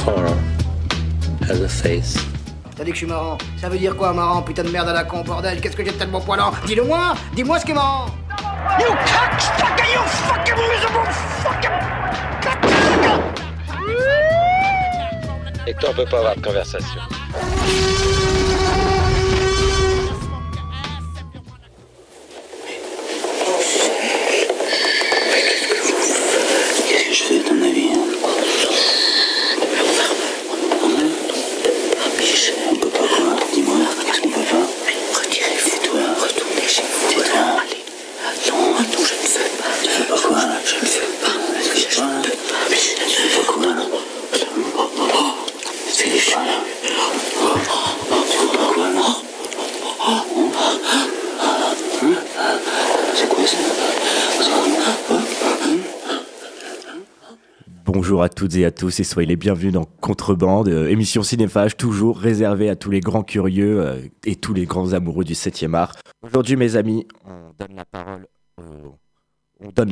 Horror has a face. T'as dit que je suis marrant. Ça veut dire quoi, marrant, putain de merde à la con, bordel? Qu'est-ce que j'ai de tellement poilant? Dis-le-moi! Dis-moi ce qui est marrant! You cocksucker, you fucking miserable fucking cocksucker! Et toi, on peut pas avoir de conversation. Qu'est-ce que je fais à ton avis? On peut pas quoi? Dis-moi, qu'est-ce qu'on peut pas? Retirez-vous, toi, retournez chez vous. Tais-toi. Allez. Non, je ne veux pas. Tu fais pas quoi? Je ne veux pas. Je ne peux pas. Tu fais pas quoi? C'est les chiens. Tu fais pas quoi, là? C'est quoi ça? Bonjour à toutes et à tous et soyez les bienvenus dans Contrebande, émission cinéphage toujours réservée à tous les grands curieux et tous les grands amoureux du 7e art. Aujourd'hui mes amis, on donne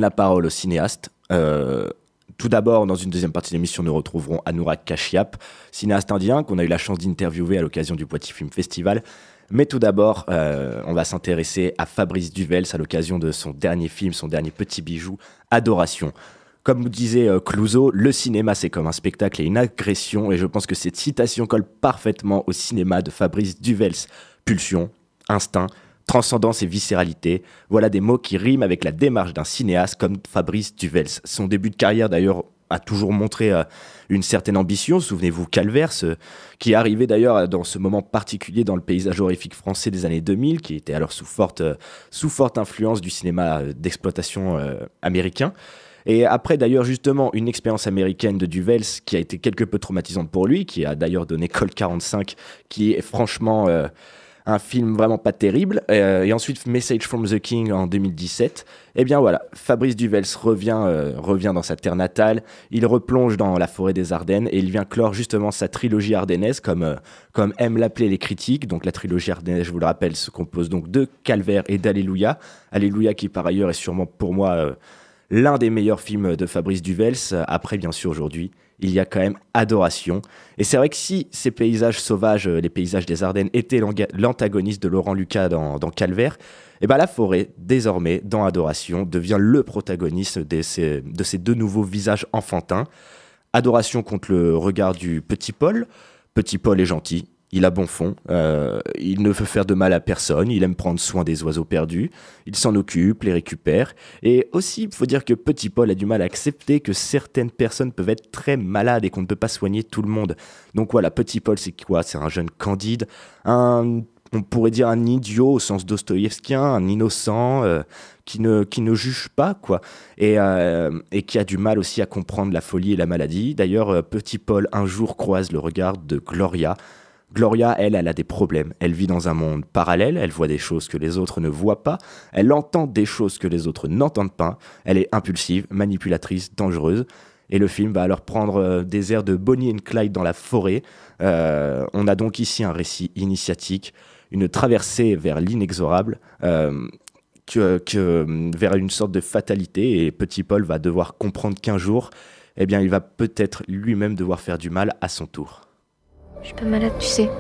la parole aux cinéastes. Tout d'abord, dans une deuxième partie de l'émission, nous retrouverons Anurag Kashyap, cinéaste indien qu'on a eu la chance d'interviewer à l'occasion du Poitiers Film Festival. Mais tout d'abord, on va s'intéresser à Fabrice Duvels à l'occasion de son dernier film, son dernier petit bijou, Adoration. Comme nous disait Clouzot, le cinéma c'est comme un spectacle et une agression, et je pense que cette citation colle parfaitement au cinéma de Fabrice Duvels. Pulsion, instinct, transcendance et viscéralité, voilà des mots qui riment avec la démarche d'un cinéaste comme Fabrice Duvels. Son début de carrière d'ailleurs a toujours montré une certaine ambition. Souvenez-vous Calvaire, qui est arrivé d'ailleurs dans ce moment particulier dans le paysage horrifique français des années 2000, qui était alors sous forte influence du cinéma d'exploitation américain. Et après d'ailleurs justement une expérience américaine de Duvels qui a été quelque peu traumatisante pour lui, qui a d'ailleurs donné Colt 45, qui est franchement un film vraiment pas terrible, et ensuite Message from the King en 2017. Et bien voilà, Fabrice Duvels revient dans sa terre natale, il replonge dans la forêt des Ardennes et il vient clore justement sa trilogie ardennaise comme aiment l'appeler les critiques. Donc la trilogie ardennaise, je vous le rappelle, se compose donc de Calvaire et d'Alléluia. Alléluia qui par ailleurs est sûrement pour moi l'un des meilleurs films de Fabrice Duvels. Après, bien sûr, aujourd'hui, il y a quand même Adoration. Et c'est vrai que si ces paysages sauvages, les paysages des Ardennes, étaient l'antagoniste de Laurent Lucas dans Calvaire, et ben la forêt, désormais, dans Adoration, devient le protagoniste de ces deux nouveaux visages enfantins. Adoration contre le regard du petit Paul. Petit Paul est gentil. Il a bon fond, il ne veut faire de mal à personne, il aime prendre soin des oiseaux perdus, il s'en occupe, les récupère. Et aussi, il faut dire que Petit Paul a du mal à accepter que certaines personnes peuvent être très malades et qu'on ne peut pas soigner tout le monde. Donc voilà, Petit Paul, c'est quoi? C'est un jeune candide, on pourrait dire un idiot au sens dostoïevskien, un innocent qui ne juge pas, quoi, et qui a du mal aussi à comprendre la folie et la maladie. D'ailleurs, Petit Paul, un jour, croise le regard de Gloria. Gloria, elle a des problèmes. Elle vit dans un monde parallèle, elle voit des choses que les autres ne voient pas, elle entend des choses que les autres n'entendent pas, elle est impulsive, manipulatrice, dangereuse. Et le film va alors prendre des airs de Bonnie and Clyde dans la forêt. On a donc ici un récit initiatique, une traversée vers l'inexorable, vers une sorte de fatalité. Et Petit Paul va devoir comprendre qu'un jour, eh bien, il va peut-être lui-même devoir faire du mal à son tour. Je suis pas malade, tu sais.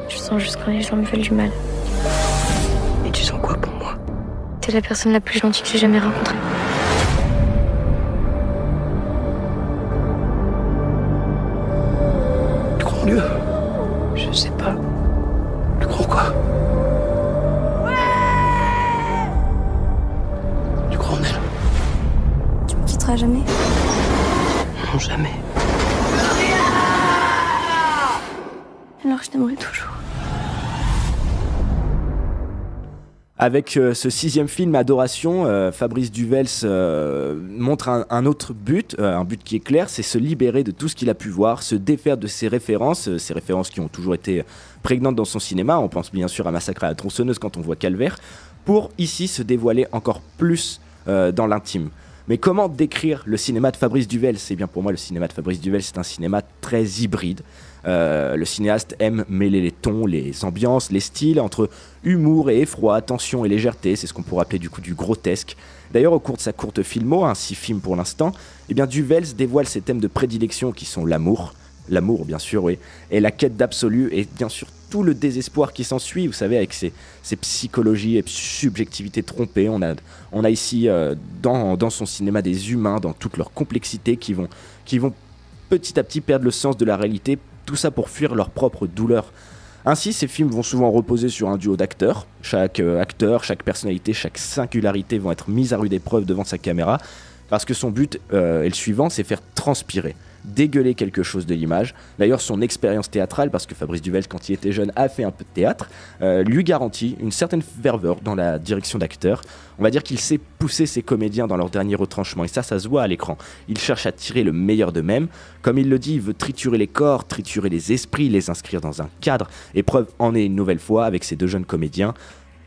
Je sens juste quand les gens me veulent du mal. Et tu sens quoi pour moi? T'es la personne la plus gentille que j'ai jamais rencontrée. Tu crois en Dieu? Je sais pas. Tu crois en quoi? Tu crois en elle? Tu me quitteras jamais. Non, jamais. Alors je t'aimerai toujours. Avec ce 6e film, Adoration, Fabrice Duvels montre un autre but, un but qui est clair, c'est se libérer de tout ce qu'il a pu voir, se défaire de ses références qui ont toujours été prégnantes dans son cinéma. On pense bien sûr à Massacre à la tronçonneuse quand on voit Calvaire, pour ici se dévoiler encore plus dans l'intime. Mais comment décrire le cinéma de Fabrice Duvels ? Eh bien pour moi, le cinéma de Fabrice Duvels, c'est un cinéma très hybride. Le cinéaste aime mêler les tons, les ambiances, les styles entre humour et effroi, tension et légèreté, c'est ce qu'on pourrait appeler du coup du grotesque. D'ailleurs, au cours de sa courte filmo, 6 films pour l'instant, eh bien Duvels dévoile ses thèmes de prédilection qui sont l'amour bien sûr, oui, et la quête d'absolu, et bien sûr tout le désespoir qui s'ensuit, vous savez, avec ses psychologies et subjectivités trompées. On a ici dans son cinéma des humains dans toute leur complexité qui vont petit à petit perdre le sens de la réalité, tout ça pour fuir leur propre douleur. Ainsi, ces films vont souvent reposer sur un duo d'acteurs. Chaque acteur, chaque personnalité, chaque singularité vont être mises à rude épreuve devant sa caméra, parce que son but est le suivant, c'est faire transpirer, dégueuler quelque chose de l'image. D'ailleurs, son expérience théâtrale, parce que Fabrice Duvels, quand il était jeune, a fait un peu de théâtre, lui garantit une certaine ferveur dans la direction d'acteur. On va dire qu'il sait pousser ses comédiens dans leur dernier retranchement, et ça se voit à l'écran. Il cherche à tirer le meilleur d'eux-mêmes. Comme il le dit, il veut triturer les corps, triturer les esprits, les inscrire dans un cadre. Et preuve en est une nouvelle fois avec ces 2 jeunes comédiens.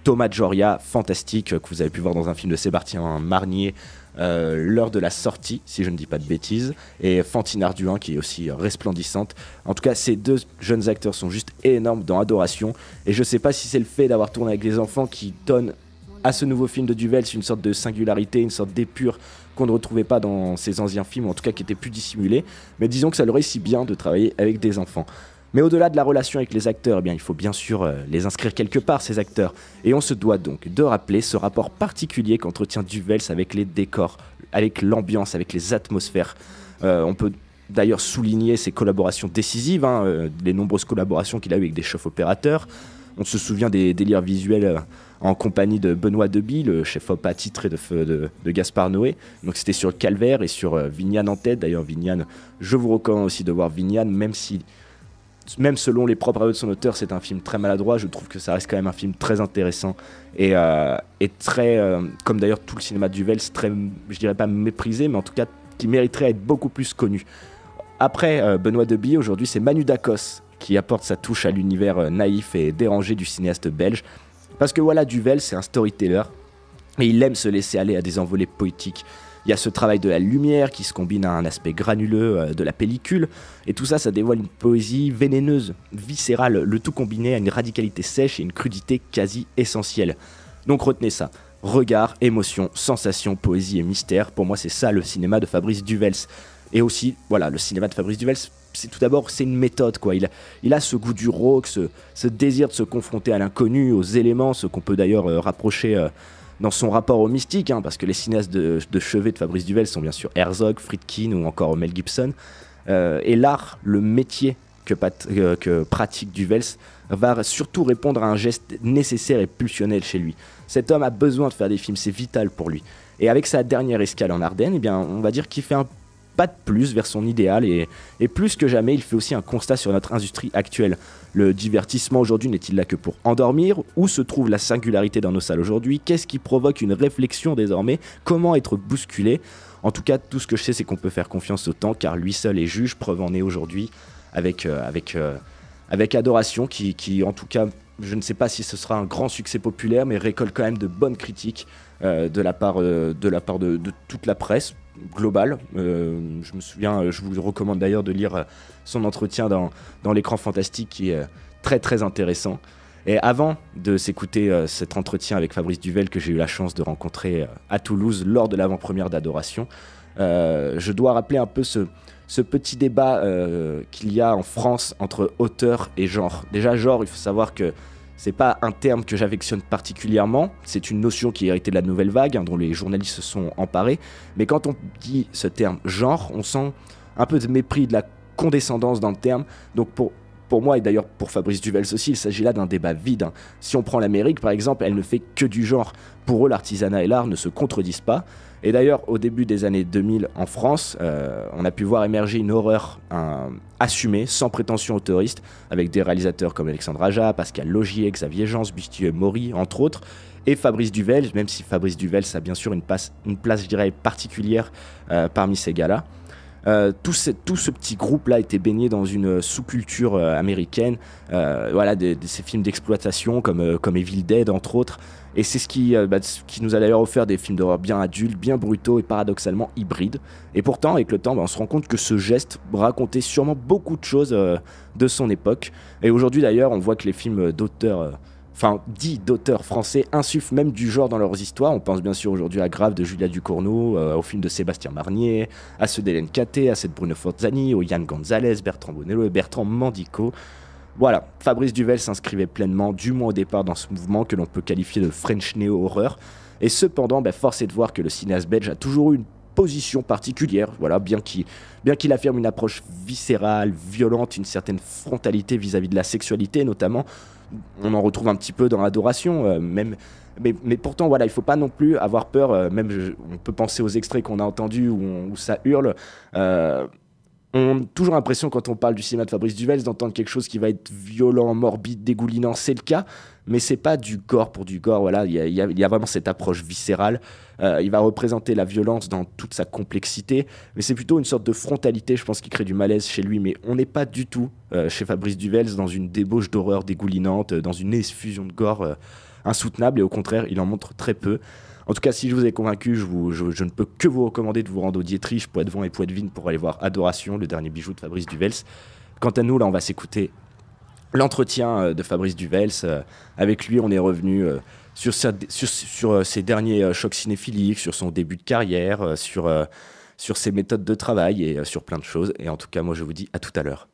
Thomas Joria, fantastique, que vous avez pu voir dans un film de Sébastien Marnier, l'heure de la sortie, si je ne dis pas de bêtises, et Fantine Ardouin qui est aussi resplendissante. En tout cas, ces 2 jeunes acteurs sont juste énormes dans Adoration, et je sais pas si c'est le fait d'avoir tourné avec les enfants qui donne à ce nouveau film de Duvels une sorte de singularité, une sorte d'épure qu'on ne retrouvait pas dans ses anciens films, en tout cas qui était plus dissimulé, mais disons que ça leur réussit bien de travailler avec des enfants. Mais au-delà de la relation avec les acteurs, eh bien, il faut bien sûr les inscrire quelque part, ces acteurs. Et on se doit donc de rappeler ce rapport particulier qu'entretient Duvels avec les décors, avec l'ambiance, avec les atmosphères. On peut d'ailleurs souligner ses collaborations décisives, les nombreuses collaborations qu'il a eues avec des chefs opérateurs. On se souvient des délires visuels en compagnie de Benoît Deby, le chef-op attitré de Gaspard Noé. Donc c'était sur Calvaire et sur Vignane en tête. D'ailleurs, Vignane, je vous recommande aussi de voir Vignane, même selon les propres aveux de son auteur, c'est un film très maladroit. Je trouve que ça reste quand même un film très intéressant et très, comme d'ailleurs tout le cinéma de Duvels, très, je dirais pas méprisé, mais en tout cas qui mériterait à être beaucoup plus connu. Après Benoît Deby, aujourd'hui c'est Manu Dacos qui apporte sa touche à l'univers naïf et dérangé du cinéaste belge. Parce que voilà, Duvels, c'est un storyteller et il aime se laisser aller à des envolées poétiques. Il y a ce travail de la lumière qui se combine à un aspect granuleux de la pellicule, et tout ça, ça dévoile une poésie vénéneuse, viscérale, le tout combiné à une radicalité sèche et une crudité quasi essentielle. Donc retenez ça, regard, émotion, sensation, poésie et mystère, pour moi c'est ça le cinéma de Fabrice Duvels. Et aussi, voilà, le cinéma de Fabrice Duvels, c'est tout d'abord, c'est une méthode, quoi. Il a ce goût du rauque, ce désir de se confronter à l'inconnu, aux éléments, ce qu'on peut d'ailleurs rapprocher dans son rapport au mystique, parce que les cinéastes de chevet de Fabrice Duvels sont bien sûr Herzog, Friedkin ou encore Mel Gibson. Et l'art, le métier que pratique Duvels va surtout répondre à un geste nécessaire et pulsionnel chez lui. Cet homme a besoin de faire des films, c'est vital pour lui. Et avec sa dernière escale en Ardennes, eh bien, on va dire qu'il fait un pas de plus vers son idéal et plus que jamais il fait aussi un constat sur notre industrie actuelle. Le divertissement aujourd'hui n'est-il là que pour endormir? Où se trouve la singularité dans nos salles aujourd'hui? Qu'est-ce qui provoque une réflexion désormais? Comment être bousculé? En tout cas, tout ce que je sais, c'est qu'on peut faire confiance au temps, car lui seul est juge. Preuve en est aujourd'hui avec Adoration qui en tout cas, je ne sais pas si ce sera un grand succès populaire, mais récolte quand même de bonnes critiques de la part de toute la presse globale. Je me souviens, je vous recommande d'ailleurs de lire son entretien dans l'écran fantastique qui est très très intéressant. Et avant de s'écouter cet entretien avec Fabrice Duvels que j'ai eu la chance de rencontrer à Toulouse lors de l'avant-première d'Adoration, je dois rappeler un peu ce petit débat qu'il y a en France entre auteur et genre. Déjà, genre, il faut savoir que c'est pas un terme que j'affectionne particulièrement, c'est une notion qui est héritée de la nouvelle vague, dont les journalistes se sont emparés. Mais quand on dit ce terme genre, on sent un peu de mépris, de la condescendance dans le terme. Donc pour pour moi et d'ailleurs pour Fabrice Duvels aussi, il s'agit là d'un débat vide, hein. Si on prend l'Amérique par exemple, elle ne fait que du genre. Pour eux, l'artisanat et l'art ne se contredisent pas. Et d'ailleurs, au début des années 2000 en France, on a pu voir émerger une horreur assumée, sans prétention autoriste, avec des réalisateurs comme Alexandre Aja, Pascal Laugier, Xavier Jeance, Bustier Maury, entre autres, et Fabrice Duvels, même si Fabrice Duvels a bien sûr une place, je dirais, particulière parmi ces gars-là. Tout ce petit groupe-là était baigné dans une sous-culture américaine, voilà, ces films d'exploitation comme Evil Dead, entre autres. Et c'est ce qui nous a d'ailleurs offert des films d'horreur bien adultes, bien brutaux et paradoxalement hybrides. Et pourtant, avec le temps, on se rend compte que ce geste racontait sûrement beaucoup de choses de son époque. Et aujourd'hui d'ailleurs, on voit que les films d'auteurs... dits d'auteurs français insufflent même du genre dans leurs histoires. On pense bien sûr aujourd'hui à Grave de Julia Ducournau, au film de Sébastien Marnier, à ceux d'Hélène Caté, à ceux de Bruno Forzani, au Yann Gonzalez, Bertrand Bonello et Bertrand Mandico. Voilà, Fabrice Duvels s'inscrivait pleinement, du moins au départ, dans ce mouvement que l'on peut qualifier de French Neo-Horror. Et cependant, force est de voir que le cinéaste belge a toujours eu une position particulière, voilà, bien qu'il affirme une approche viscérale, violente, une certaine frontalité vis-à-vis de la sexualité notamment. On en retrouve un petit peu dans Adoration, mais pourtant voilà, il faut pas non plus avoir peur, on peut penser aux extraits qu'on a entendus où ça hurle. On a toujours l'impression quand on parle du cinéma de Fabrice Duvels d'entendre quelque chose qui va être violent, morbide, dégoulinant, c'est le cas, mais c'est pas du gore pour du gore, voilà, il y a vraiment cette approche viscérale. Il va représenter la violence dans toute sa complexité, mais c'est plutôt une sorte de frontalité, je pense, qui crée du malaise chez lui, mais on n'est pas du tout chez Fabrice Duvels dans une débauche d'horreur dégoulinante, dans une effusion de gore insoutenable, et au contraire, il en montre très peu. En tout cas, si je vous ai convaincu, je ne peux que vous recommander de vous rendre au Dietrich, Poitevin et Poitvin pour aller voir Adoration, le dernier bijou de Fabrice Duvels. Quant à nous, là, on va s'écouter l'entretien de Fabrice Duvels. Avec lui, on est revenu sur ses derniers chocs cinéphiliques, sur son début de carrière, sur ses méthodes de travail et sur plein de choses. Et en tout cas, moi, je vous dis à tout à l'heure.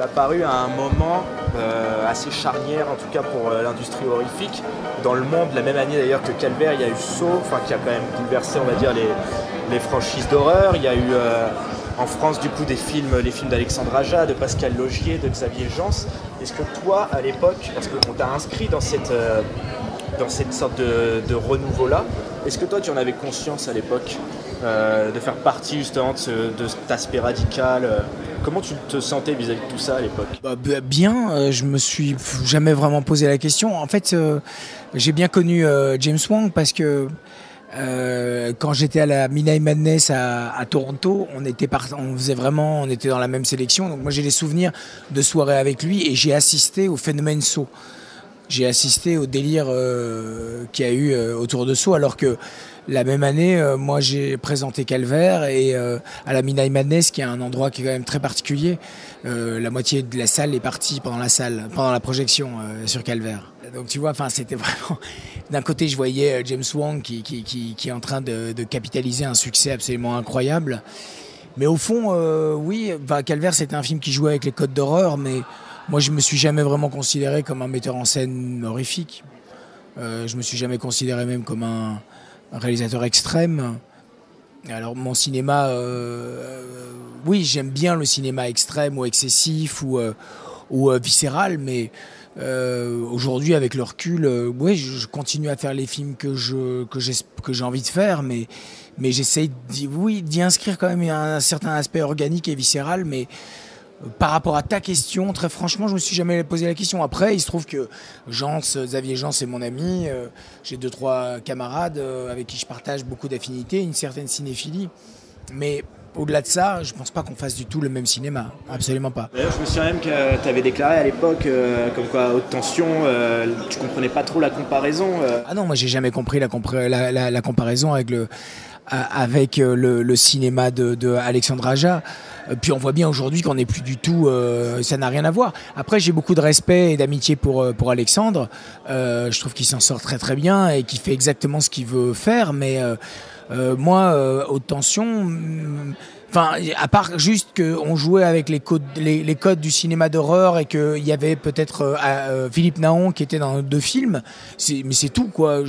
Apparu à un moment assez charnière, en tout cas pour l'industrie horrifique dans le monde. La même année d'ailleurs que Calvaire, il y a eu Saw, qui a quand même bouleversé, on va dire, les franchises d'horreur. Il y a eu en France du coup les films d'Alexandre Aja, de Pascal Laugier, de Xavier Jeance. Est-ce que toi à l'époque, parce qu'on t'a inscrit dans cette sorte de renouveau-là, est-ce que toi tu en avais conscience à l'époque de faire partie justement de cet aspect radical Comment tu te sentais vis-à-vis de tout ça à l'époque ? Bien, je me suis jamais vraiment posé la question. En fait, j'ai bien connu James Wong parce que quand j'étais à la Midnight Madness à Toronto, on était dans la même sélection. Donc moi j'ai des souvenirs de soirées avec lui et j'ai assisté au phénomène Saw. J'ai assisté au délire qu'il y a eu autour de Saw, alors que la même année, moi j'ai présenté Calvaire et à la Midnight Madness, qui est un endroit qui est quand même très particulier, la moitié de la salle est partie pendant la projection sur Calvaire. Donc tu vois, c'était vraiment... D'un côté, je voyais James Wong qui est en train de capitaliser un succès absolument incroyable. Mais au fond, oui, Calvaire, c'était un film qui jouait avec les codes d'horreur, mais moi je me suis jamais vraiment considéré comme un metteur en scène horrifique. Je me suis jamais considéré même comme un réalisateur extrême. Alors mon cinéma, oui, j'aime bien le cinéma extrême ou excessif ou viscéral, mais aujourd'hui avec le recul, oui, je continue à faire les films que j'ai envie de faire, mais j'essaye d'y inscrire quand même un certain aspect organique et viscéral, mais par rapport à ta question, très franchement, je me suis jamais posé la question. Après, il se trouve que Xavier Jean, c'est mon ami. J'ai 2-3 camarades avec qui je partage beaucoup d'affinités, une certaine cinéphilie. Mais au-delà de ça, je pense pas qu'on fasse du tout le même cinéma. Absolument pas. D'ailleurs, je me souviens même que tu avais déclaré à l'époque, comme quoi, haute tension, tu comprenais pas trop la comparaison. Ah non, moi j'ai jamais compris la comparaison avec le cinéma de Alexandre Aja. Puis on voit bien aujourd'hui qu'on n'est plus du tout, ça n'a rien à voir. Après, j'ai beaucoup de respect et d'amitié pour Alexandre. Je trouve qu'il s'en sort très très bien et qu'il fait exactement ce qu'il veut faire. Mais moi, haute tension, enfin, à part juste qu'on jouait avec les codes du cinéma d'horreur et qu'il y avait peut-être Philippe Naon qui était dans 2 films, mais c'est tout, quoi.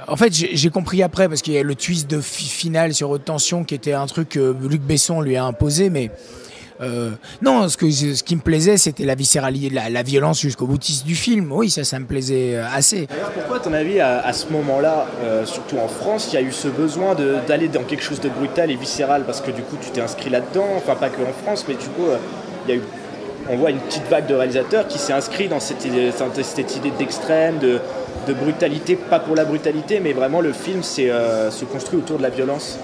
En fait, j'ai compris après, parce qu'il y a le twist de finale sur haute tension qui était un truc que Luc Besson lui a imposé, mais non, ce qui me plaisait, c'était la viscéralité, la violence jusqu'au boutiste du film. Oui, ça me plaisait assez. D'ailleurs, pourquoi, à ton avis, à ce moment-là, surtout en France, il y a eu ce besoin d'aller dans quelque chose de brutal et viscéral? Parce que du coup, tu t'es inscrit là-dedans, enfin pas que en France, mais du coup, il y a eu, on voit une petite vague de réalisateurs qui s'est inscrit dans cette idée d'extrême, de brutalité, pas pour la brutalité, mais vraiment le film se construit autour de la violence.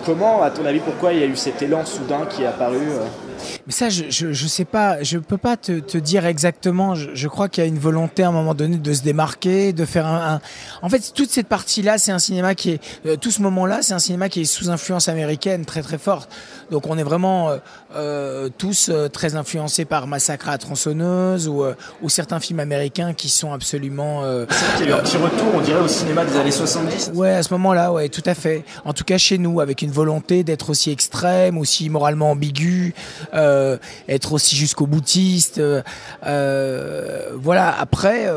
Comment, à ton avis, pourquoi il y a eu cet élan soudain qui est apparu Mais ça, je sais pas, je peux pas te dire exactement. Je crois qu'il y a une volonté à un moment donné de se démarquer, de faire En fait, toute cette partie-là, c'est un cinéma qui est, tout ce moment-là, c'est un cinéma qui est sous influence américaine très très forte. Donc on est vraiment tous très influencés par Massacre à la tronçonneuse ou certains films américains qui sont absolument... C'est vrai qu'il y a eu un petit retour, on dirait, au cinéma des années 70. Ouais, à ce moment-là, ouais, tout à fait. En tout cas chez nous, avec une volonté d'être aussi extrême, aussi moralement ambigu, être aussi jusqu'au boutiste. Voilà, après...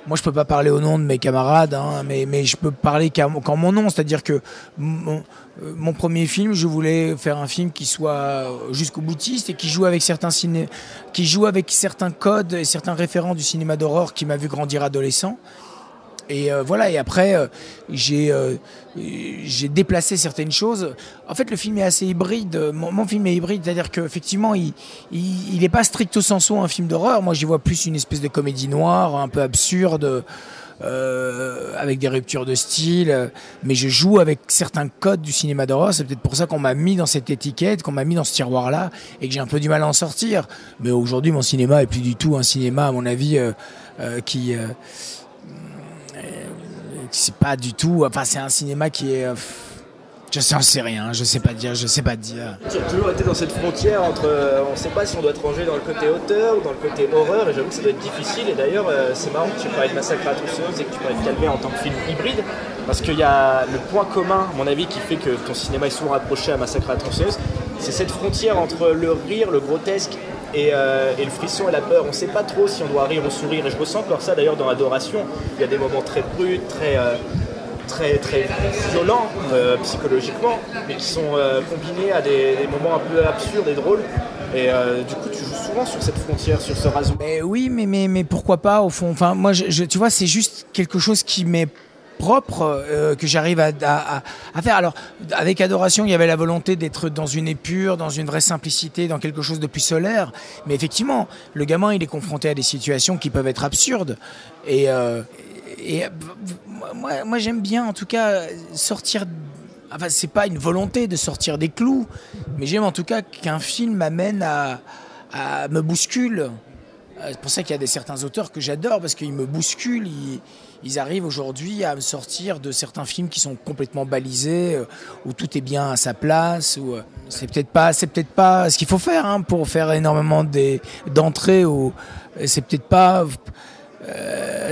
moi, je peux pas parler au nom de mes camarades, hein, mais je peux parler qu'en mon nom. C'est-à-dire que mon premier film, je voulais faire un film qui soit jusqu'au boutiste et qui joue avec certains codes et certains référents du cinéma d'horreur qui m'a vu grandir adolescent. Et voilà. Et après, j'ai déplacé certaines choses. En fait, le film est assez hybride. Mon film est hybride, c'est-à-dire qu'effectivement, il est pas stricto sensu un film d'horreur. Moi, j'y vois plus une espèce de comédie noire, un peu absurde, avec des ruptures de style. Mais je joue avec certains codes du cinéma d'horreur. C'est peut-être pour ça qu'on m'a mis dans cette étiquette, qu'on m'a mis dans ce tiroir-là, et que j'ai un peu du mal à en sortir. Mais aujourd'hui, mon cinéma est plus du tout un cinéma, à mon avis, qui c'est pas du tout, enfin c'est un cinéma qui est je sais rien, je sais pas dire. Tu as toujours été dans cette frontière entre on sait pas si on doit te ranger dans le côté auteur ou dans le côté horreur, et j'avoue que ça doit être difficile. Et d'ailleurs c'est marrant que tu parlais de Massacre à la tronçonneuse et que tu parlais de Calmer en tant que film hybride, parce qu'il y a le point commun, à mon avis, qui fait que ton cinéma est souvent rapproché à Massacre à la tronçonneuse, c'est cette frontière entre le rire, le grotesque et le frisson et la peur. On sait pas trop si on doit rire ou sourire, et je ressens encore ça d'ailleurs dans Adoration. Il y a des moments très bruts, très violents psychologiquement, mais qui sont combinés à des moments un peu absurdes et drôles. Et du coup, tu joues souvent sur cette frontière, sur ce rasoir. Mais oui, mais pourquoi pas au fond. Enfin, moi, tu vois, c'est juste quelque chose qui m'est propre, que j'arrive à faire. Alors, avec Adoration, il y avait la volonté d'être dans une épure, dans une vraie simplicité, dans quelque chose de plus solaire. Mais effectivement, le gamin, il est confronté à des situations qui peuvent être absurdes. Et moi, j'aime bien, en tout cas, sortir. Enfin, c'est pas une volonté de sortir des clous, mais j'aime en tout cas qu'un film m'amène à me bouscule. C'est pour ça qu'il y a certains auteurs que j'adore, parce qu'ils me bousculent. Ils arrivent aujourd'hui à me sortir de certains films qui sont complètement balisés, où tout est bien à sa place. Où c'est peut-être pas ce qu'il faut faire, hein, pour faire énormément d'entrées. C'est peut-être pas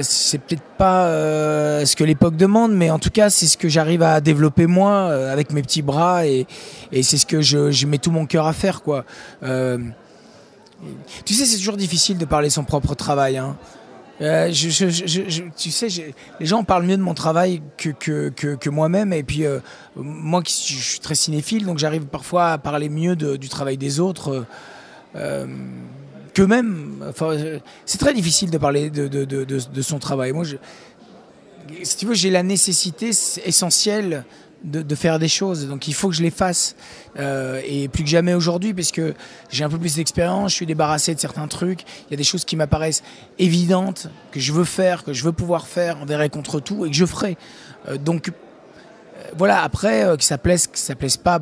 ce que l'époque demande, mais en tout cas c'est ce que j'arrive à développer moi avec mes petits bras, et c'est ce que je mets tout mon cœur à faire, quoi. Tu sais, c'est toujours difficile de parler son propre travail, hein. Tu sais, les gens parlent mieux de mon travail que moi-même, et puis moi je suis très cinéphile, donc j'arrive parfois à parler mieux du travail des autres qu'eux-mêmes. Enfin, c'est très difficile de parler de son travail. Moi, si tu veux, j'ai la nécessité essentielle de faire des choses. Donc il faut que je les fasse. Et plus que jamais aujourd'hui, parce que j'ai un peu plus d'expérience, je suis débarrassé de certains trucs. Il y a des choses qui m'apparaissent évidentes, que je veux faire, que je veux pouvoir faire envers et contre tout, et que je ferai. Donc voilà, après, que ça plaise pas,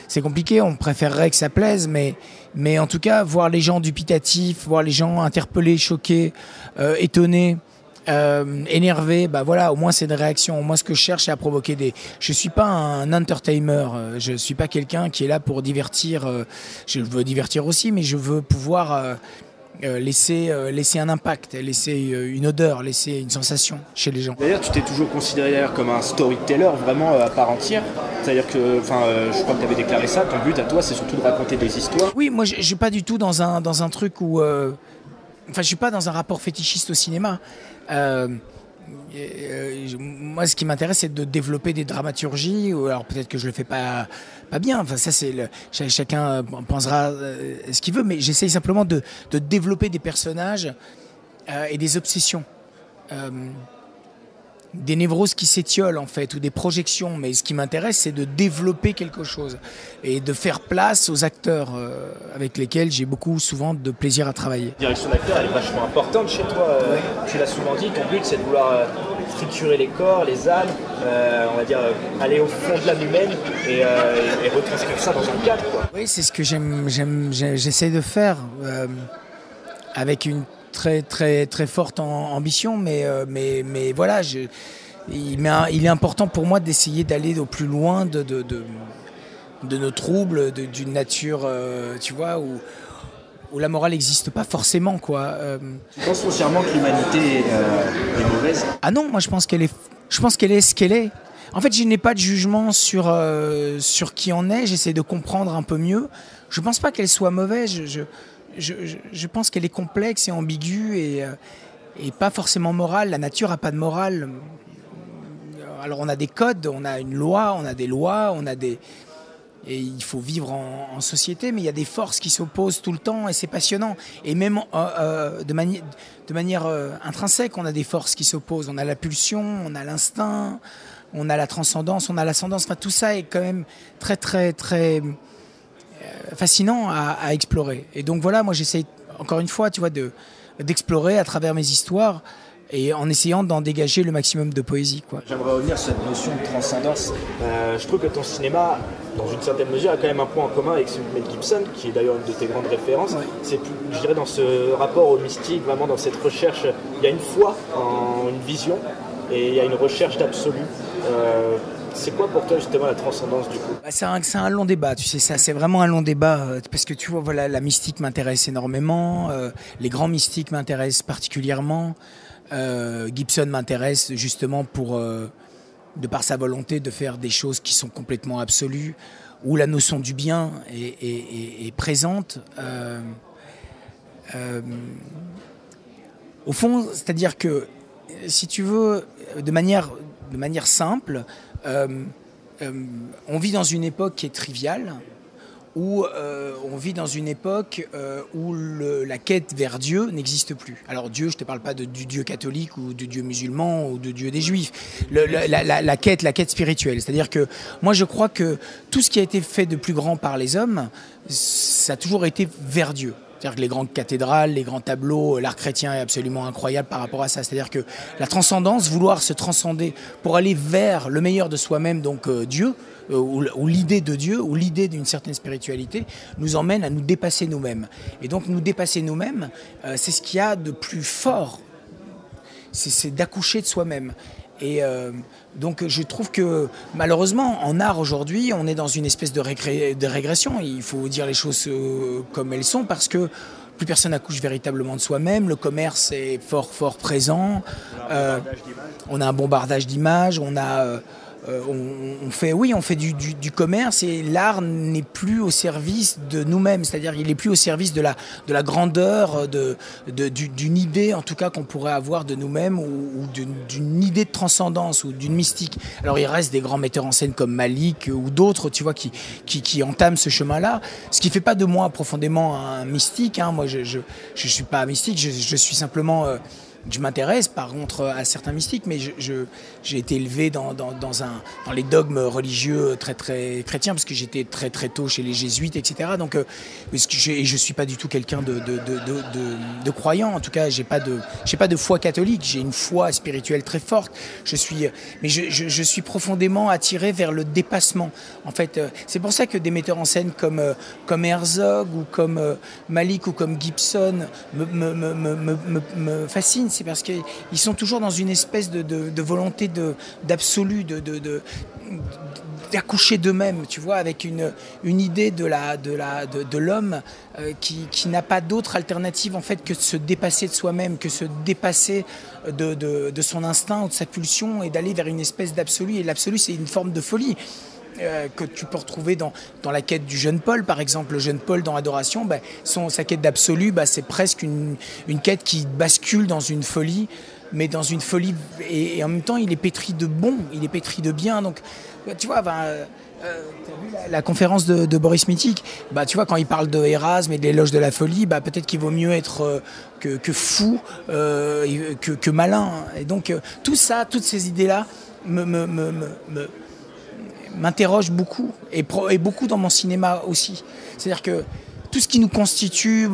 c'est compliqué, on préférerait que ça plaise, mais en tout cas, voir les gens dubitatifs, voir les gens interpellés, choqués, étonnés, énervé, voilà, au moins c'est une réaction. Moi, ce que je cherche, c'est à provoquer je suis pas un entertainer, je suis pas quelqu'un qui est là pour divertir. Je veux divertir aussi, mais je veux pouvoir laisser un impact, laisser une odeur, laisser une sensation chez les gens. D'ailleurs, tu t'es toujours considéré d'ailleurs comme un storyteller vraiment à part entière. C'est-à-dire que, je crois que tu avais déclaré ça. Ton but à toi, c'est surtout de raconter des histoires. Oui, moi, je suis pas du tout dans un truc où, je suis pas dans un rapport fétichiste au cinéma. Moi, ce qui m'intéresse, c'est de développer des dramaturgies. Ou alors peut-être que je le fais pas bien. Enfin, ça, chacun pensera ce qu'il veut. Mais j'essaye simplement de développer des personnages et des obsessions, des névroses qui s'étiolent en fait, ou des projections. Mais ce qui m'intéresse, c'est de développer quelque chose et de faire place aux acteurs avec lesquels j'ai souvent de plaisir à travailler. La direction d'acteur, elle est vachement importante chez toi. Ouais. Tu l'as souvent dit, ton but c'est de vouloir triturer les corps, les âmes, on va dire aller au fond de l'âme humaine et retranscrire ça dans un cadre, quoi. Oui, c'est ce que j'essaie de faire avec une très très très forte ambition, mais voilà, il est important pour moi d'essayer d'aller au plus loin de nos troubles, d'une nature, tu vois, où la morale n'existe pas forcément, quoi. Tu penses foncièrement que l'humanité est mauvaise ? Ah non, moi je pense qu'elle est ce qu'elle est. En fait, je n'ai pas de jugement sur qui on est. J'essaie de comprendre un peu mieux. Je pense pas qu'elle soit mauvaise. Je pense qu'elle est complexe et ambiguë et pas forcément morale. La nature a pas de morale. Alors on a des codes, on a une loi, on a des lois, et il faut vivre en société, mais il y a des forces qui s'opposent tout le temps et c'est passionnant. Et même de manière intrinsèque, on a des forces qui s'opposent. On a la pulsion, on a l'instinct, on a la transcendance, on a l'ascendance. Enfin, tout ça est quand même très très très fascinant à explorer. Et donc voilà, moi j'essaye encore une fois, tu vois, d'explorer à travers mes histoires et en essayant d'en dégager le maximum de poésie, quoi. J'aimerais revenir sur cette notion de transcendance. Je trouve que ton cinéma, dans une certaine mesure, a quand même un point en commun avec celui de Mel Gibson, qui est d'ailleurs une de tes grandes références. Ouais. C'est plus, je dirais, dans ce rapport au mystique, vraiment dans cette recherche. Il y a une foi en une vision et il y a une recherche d'absolu. C'est quoi pour toi justement la transcendance du coup ? C'est un long débat, tu sais, ça, c'est vraiment un long débat parce que tu vois, voilà, la mystique m'intéresse énormément, les grands mystiques m'intéressent particulièrement. Gibson m'intéresse justement de par sa volonté de faire des choses qui sont complètement absolues, où la notion du bien est présente. Au fond, c'est-à-dire que si tu veux, de manière simple, on vit dans une époque qui est triviale, où on vit dans une époque où la quête vers Dieu n'existe plus. Alors Dieu, je ne te parle pas du Dieu catholique ou du Dieu musulman ou du Dieu des Juifs. La quête spirituelle. C'est-à-dire que moi je crois que tout ce qui a été fait de plus grand par les hommes, ça a toujours été vers Dieu. C'est-à-dire que les grandes cathédrales, les grands tableaux, l'art chrétien est absolument incroyable par rapport à ça. C'est-à-dire que la transcendance, vouloir se transcender pour aller vers le meilleur de soi-même, donc Dieu, ou l'idée de Dieu, ou l'idée d'une certaine spiritualité, nous emmène à nous dépasser nous-mêmes. Et donc nous dépasser nous-mêmes, c'est ce qu'il y a de plus fort. C'est d'accoucher de soi-même. Et donc je trouve que malheureusement en art aujourd'hui on est dans une espèce de régression. Il faut dire les choses comme elles sont parce que plus personne accouche véritablement de soi-même. Le commerce est fort présent. On a un bombardage d'images. On fait du commerce et l'art n'est plus au service de nous-mêmes, c'est-à-dire il n'est plus au service de la grandeur, d'une idée en tout cas qu'on pourrait avoir de nous-mêmes ou d'une idée de transcendance ou d'une mystique. Alors il reste des grands metteurs en scène comme Malik ou d'autres, tu vois, qui entament ce chemin-là, ce qui ne fait pas de moi profondément un mystique, hein. Moi je suis pas mystique, je suis simplement je m'intéresse par contre à certains mystiques, mais j'ai été élevé dans les dogmes religieux très très chrétiens, parce que j'étais très très tôt chez les jésuites, etc. Donc, je suis pas du tout quelqu'un de croyant. En tout cas, j'ai pas de foi catholique. J'ai une foi spirituelle très forte. Mais je suis profondément attiré vers le dépassement. En fait, c'est pour ça que des metteurs en scène comme Herzog ou comme Malick ou comme Gibson me fascinent. C'est parce qu'ils sont toujours dans une espèce de volonté d'absolu, d'accoucher d'eux-mêmes, tu vois, avec une idée de l'homme qui n'a pas d'autre alternative en fait que de se dépasser de soi-même, que se dépasser de son instinct ou de sa pulsion et d'aller vers une espèce d'absolu. Et l'absolu, c'est une forme de folie. Que tu peux retrouver dans la quête du jeune Paul, par exemple. Le jeune Paul dans Adoration, sa quête d'absolu, c'est presque une quête qui bascule dans une folie, mais dans une folie, et en même temps il est pétri de bon, il est pétri de bien. Donc tu vois, t'as vu la conférence de Boris Mitic, tu vois, quand il parle de Érasme et de l'éloge de la folie, peut-être qu'il vaut mieux être que fou que malin. Et donc tout ça, toutes ces idées-là m'interroge beaucoup, et beaucoup dans mon cinéma aussi. C'est-à-dire que tout ce qui nous constitue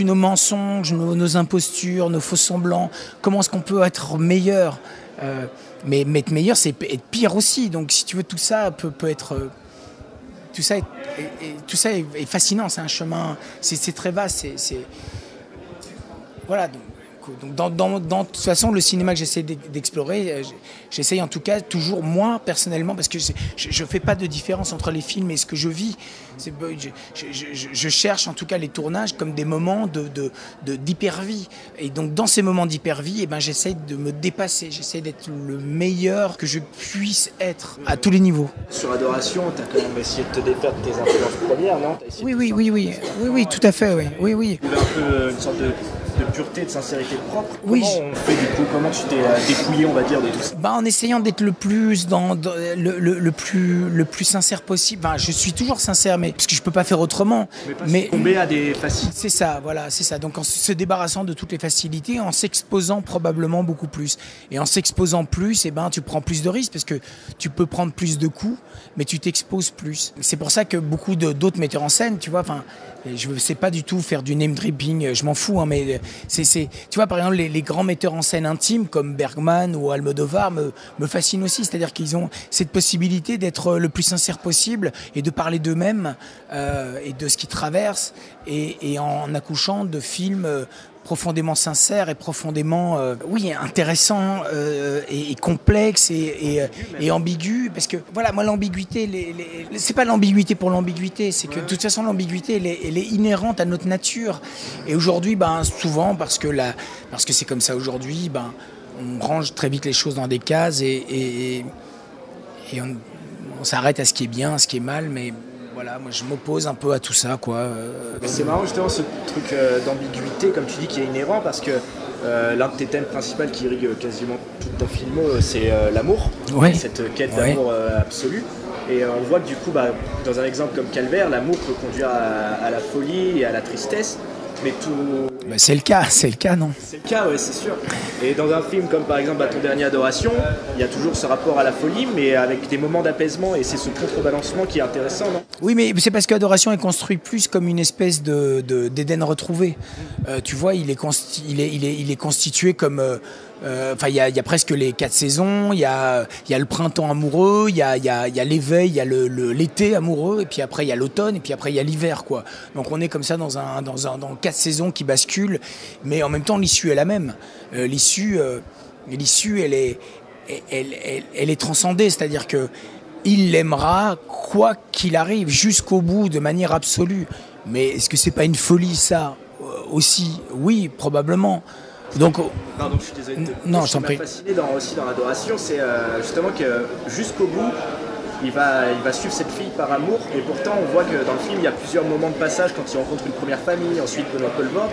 nos mensonges, nos impostures, nos faux semblants, comment est-ce qu'on peut être meilleur, mais être meilleur, c'est être pire aussi. Donc si tu veux, tout ça peut être... Tout ça est fascinant, c'est un chemin, c'est très vaste, voilà. Donc de toute façon, le cinéma que j'essaie d'explorer, j'essaye en tout cas toujours, moi personnellement, parce que je fais pas de différence entre les films et ce que je vis. Je cherche en tout cas les tournages comme des moments d'hypervie. Et donc dans ces moments d'hypervie, j'essaie de me dépasser, j'essaie d'être le meilleur que je puisse être à tous les niveaux. Sur Adoration, tu as quand même essayé de te défaire de tes influences premières, non? Oui, tout à fait, oui. Tu avais un peu une sorte de pureté, de sincérité propre. Oui. Comment on fait du coup? Comment tu t'es dépouillé, on va dire, de tout ça? En essayant d'être le plus le plus sincère possible. Je suis toujours sincère, mais parce que je peux pas faire autrement. Mais tomber à des facilités. C'est ça, voilà, c'est ça. Donc en se débarrassant de toutes les facilités, en s'exposant probablement beaucoup plus. Et en s'exposant plus, tu prends plus de risques, parce que tu peux prendre plus de coups, mais tu t'exposes plus. C'est pour ça que beaucoup d'autres metteurs en scène, tu vois, je ne sais pas du tout faire du name dripping, je m'en fous, mais tu vois, par exemple, les grands metteurs en scène intimes comme Bergman ou Almodovar me fascinent aussi. C'est-à-dire qu'ils ont cette possibilité d'être le plus sincère possible et de parler d'eux-mêmes et de ce qu'ils traversent, et en accouchant de films profondément sincères et profondément intéressants et complexes et ambigus, parce que voilà, moi l'ambiguïté, c'est pas l'ambiguïté pour l'ambiguïté, c'est que de toute façon l'ambiguïté elle est inhérente à notre nature, et aujourd'hui souvent parce que c'est comme ça aujourd'hui, on range très vite les choses dans des cases et on s'arrête à ce qui est bien, à ce qui est mal, mais voilà, moi je m'oppose un peu à tout ça, quoi. C'est marrant justement ce truc d'ambiguïté, comme tu dis, qui est inhérent, parce que l'un de tes thèmes principaux qui irrigue quasiment toute ta filmo, c'est l'amour, cette quête d'amour absolu. Et on voit que du coup, dans un exemple comme Calvaire, l'amour peut conduire à la folie et à la tristesse. Mais tout... c'est le cas, non? C'est le cas, ouais, c'est sûr. Et dans un film comme par exemple Ton dernier Adoration, il y a toujours ce rapport à la folie, mais avec des moments d'apaisement, et c'est ce contrebalancement qui est intéressant, non? Oui, mais c'est parce qu'Adoration est construit plus comme une espèce d'Éden retrouvé. Tu vois, il est constitué comme... il y a presque les 4 saisons, il y a le printemps amoureux, il y a l'éveil, il y a l'été amoureux, et puis après il y a l'automne, et puis après il y a l'hiver, quoi. Donc on est comme ça dans 4 saisons qui basculent, mais en même temps l'issue est la même. L'issue elle est transcendée, c'est-à-dire que il l'aimera quoi qu'il arrive, jusqu'au bout, de manière absolue. Mais est-ce que c'est pas une folie, ça aussi? Oui, probablement. Donc, pardon, je suis désolé. Non, je t'en prie. Ce qui m'a fasciné aussi dans Adoration, c'est justement que jusqu'au bout, il va suivre cette fille par amour, et pourtant on voit que dans le film il y a plusieurs moments de passage quand il rencontre une première famille, ensuite Benoît Colvort.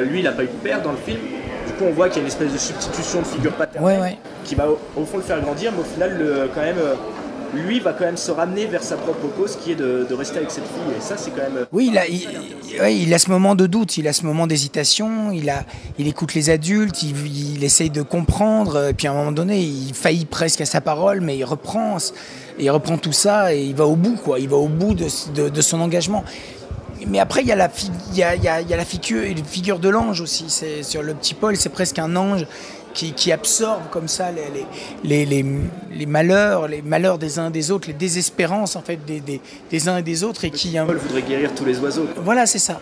Lui, il n'a pas eu de père dans le film. Du coup, on voit qu'il y a une espèce de substitution de figure paternelle qui va au fond le faire grandir, mais au final quand même lui va quand même se ramener vers sa propre cause qui est de rester avec cette fille. Et ça, c'est quand même... Oui, il a ce moment de doute, il a ce moment d'hésitation, il écoute les adultes, il essaye de comprendre, et puis à un moment donné, il faillit presque à sa parole, mais il reprend tout ça et il va au bout, quoi. Il va au bout de son engagement. Mais après, il y a la figure de l'ange aussi. C'est, sur le petit Paul, c'est presque un ange qui absorbe comme ça les malheurs des uns des autres, les désespérances en fait des uns et des autres, et qui Paul voudrait guérir tous les oiseaux. Voilà, c'est ça.